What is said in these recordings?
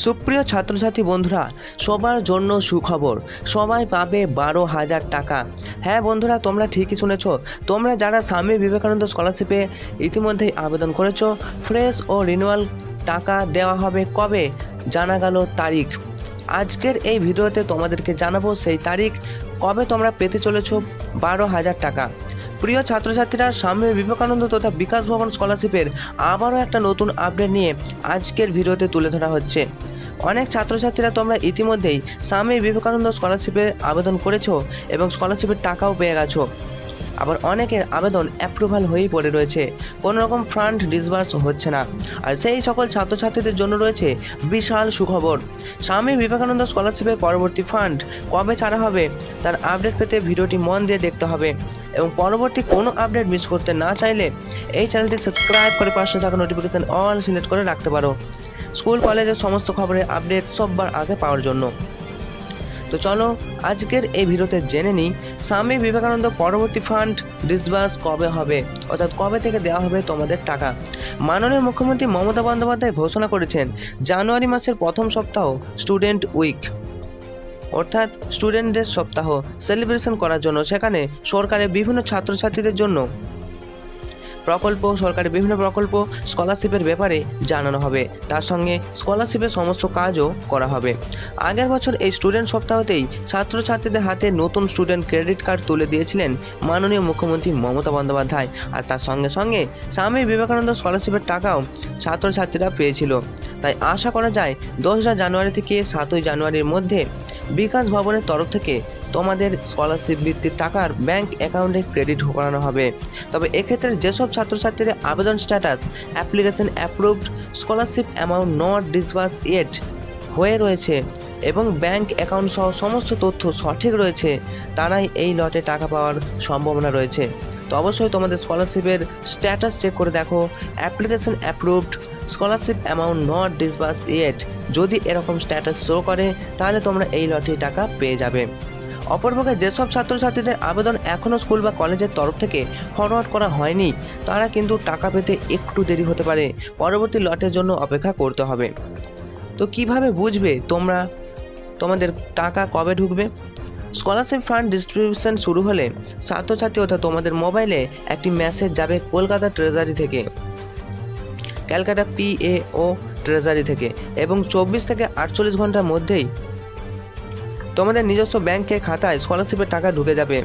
সুপ্রিয় ছাত্রছাত্রী বন্ধুরা, সবার জন্য সুখবর, সবাই পাবে 12,000 টাকা। হ্যাঁ বন্ধুরা, তোমরা ঠিকই শুনেছ। তোমরা যারা স্বামী বিবেকানন্দ স্কলারশিপে ইতিমধ্যেই আবেদন করেছো, ফ্রেশ ও রিনিউয়াল টাকা দেওয়া হবে কবে জানা গেল তারিখ। আজকের এই ভিডিওতে তোমাদেরকে জানাবো সেই তারিখ, কবে তোমরা পেতে চলেছো 12,000 টাকা। প্রিয় ছাত্রছাত্রীরা, স্বামী বিবেকানন্দ তথা বিকাশ ভবন স্কলারশিপের আবারও একটা নতুন আপডেট নিয়ে আজকের ভিডিওতে তুলে ধরা হচ্ছে। অনেক ছাত্রছাত্রীরা তোমরা ইতিমধ্যেই স্বামী বিবেকানন্দ স্কলারশিপের আবেদন করেছো এবং স্কলারশিপের টাকাও পেয়ে গেছো। আবার অনেকের আবেদন অ্যাপ্রুভাল হয়েই পড়ে রয়েছে, কোনো রকম ফান্ড ডিসবার্স হচ্ছে না। আর সেই সকল ছাত্রছাত্রীদের জন্য রয়েছে বিশাল সুখবর। স্বামী বিবেকানন্দ স্কলারশিপের পরবর্তী ফান্ড কবে ছাড়া হবে তার আপডেট পেতে ভিডিওটি মন দিয়ে দেখতে হবে এবং পরবর্তী কোনো আপডেট মিস করতে না চাইলে এই চ্যানেলটি সাবস্ক্রাইব করে পাশে থাকা নোটিফিকেশন অল সিলেক্ট করে রাখতে পারো, স্কুল কলেজের সমস্ত খবরের আপডেট সববার আগে পাওয়ার জন্য। তো চলো আজকের এই ভিডিওতে জেনে নিই স্বামী বিবেকানন্দ পরবর্তী ফান্ড ডিসবার্স কবে হবে, অর্থাৎ কবে থেকে দেওয়া হবে তোমাদের টাকা। মাননীয় মুখ্যমন্ত্রী মমতা বন্দ্যোপাধ্যায় ঘোষণা করেছেন জানুয়ারি মাসের প্রথম সপ্তাহ স্টুডেন্ট উইক, অর্থাৎ স্টুডেন্টদের সপ্তাহ সেলিব্রেশন করার জন্য। সেখানে সরকারের বিভিন্ন ছাত্রছাত্রীদের জন্য সরকারি বিভিন্ন প্রকল্প স্কলারশিপের ব্যাপারে জানানো হবে, তার সঙ্গে স্কলারশিপের সমস্ত কাজও করা হবে। আগের বছর এই স্টুডেন্ট সপ্তাহতেই ছাত্রছাত্রীদের হাতে নতুন স্টুডেন্ট ক্রেডিট কার্ড তুলে দিয়েছিলেন মাননীয় মুখ্যমন্ত্রী মমতা বন্দ্যোপাধ্যায়। আর তার সঙ্গে সঙ্গে স্বামী বিবেকানন্দ স্কলারশিপের টাকাও ছাত্রছাত্রীরা পেয়েছিল। তাই আশা করা যায় 2 জানুয়ারি থেকে 7 জানুয়ারির মধ্যে বিকাশ ভবনের তরফ থেকে তোমাদের স্কলারশিপ ভিত্তিক টাকার ব্যাংক অ্যাকাউন্টে ক্রেডিট করানো হবে। তবে এক্ষেত্রে যেসব ছাত্রছাত্রীদের আবেদন status application approved, scholarship amount not disburse yet হয়ে রয়েছে এবং ব্যাংক অ্যাকাউন্ট সহ সমস্ত তথ্য সঠিক রয়েছে, তারাই এই লটে টাকা পাওয়ার সম্ভাবনা রয়েছে। তো অবশ্যই তোমাদের স্কলারশিপের স্ট্যাটাস চেক করে দেখো, application approved, scholarship amount not disburse yet যদি এরকম স্ট্যাটাস শো করে তাহলে তোমরা এই লটে টাকা পেয়ে যাবে। অপরপক্ষে যেসব ছাত্রছাত্রীদের আবেদন এখনও স্কুল বা কলেজের তরফ থেকে ফরওয়ার্ড করা হয়নি, তারা কিন্তু টাকা পেতে একটু দেরি হতে পারে, পরবর্তী লটের জন্য অপেক্ষা করতে হবে। তো কিভাবে বুঝবে তোমাদের টাকা কবে ঢুকবে? স্কলারশিপ ফান্ড ডিস্ট্রিবিউশন শুরু হলে ছাত্রছাত্রী অর্থাৎ তোমাদের মোবাইলে একটি মেসেজ যাবে কলকাতা ট্রেজারি থেকে, ক্যালকাটা PAO ট্রেজারি থেকে, এবং 24 থেকে 48 ঘন্টার মধ্যেই তোমাদের নিজস্ব ব্যাংকের খাতায় স্কলারশিপের টাকা ঢুকে যাবে।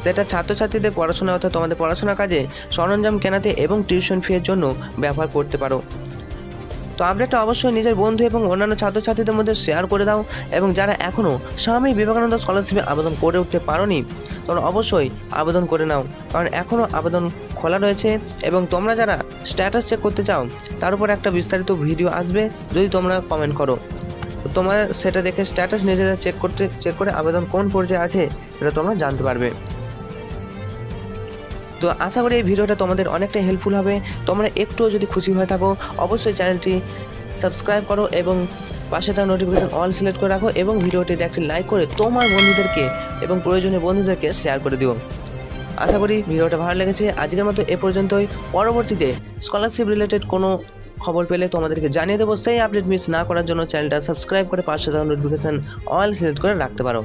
যেটা ছাত্রছাত্রীদের পড়াশোনা অর্থাৎ তোমাদের পড়াশোনা কাজে সরঞ্জাম কেনাতে এবং টিউশন ফি এর জন্য ব্যবহার করতে পারো। তো আপডেটটা অবশ্যই নিজের বন্ধু এবং অন্যান্য ছাত্রছাত্রীদের মধ্যে শেয়ার করে দাও, এবং যারা এখনও স্বামী বিবেকানন্দ স্কলারশিপে আবেদন করে উঠতে পারোনি তোমরা অবশ্যই আবেদন করে নাও, কারণ এখনও আবেদন খোলা রয়েছে। এবং তোমরা যারা স্ট্যাটাস চেক করতে চাও তার উপর একটা বিস্তারিত ভিডিও আসবে, যদি তোমরা কমেন্ট করো তোমরা সেটা দেখে স্ট্যাটাস নিজেরা চেক করে আবেদন কোন পর্যায়ে আছে সেটা তোমরা জানতে পারবে। তো আশা করি এই ভিডিওটা তোমাদের অনেকটা হেল্পফুল হবে। তোমরা একটুও যদি খুশি হয়ে থাকো অবশ্যই চ্যানেলটি সাবস্ক্রাইব করো এবং পাশে থাকা নোটিফিকেশন অল সিলেক্ট করে রাখো, এবং ভিডিওটিতে একটি লাইক করে তোমার বন্ধুদেরকে এবং প্রয়োজনীয় বন্ধুদেরকে শেয়ার করে দিও। আশা করি ভিডিওটা ভালো লেগেছে। আজকের মতো এ পর্যন্তই। পরবর্তীতে স্কলারশিপ রিলেটেড কোনো খবর পেলে তোমাদেরকে জানিয়ে দেবো। সেই আপডেট মিস না করার জন্য চ্যানেলটা সাবস্ক্রাইব করে পাশে থাকা নোটিফিকেশন অল সিলেক্ট করে রাখতে পারো।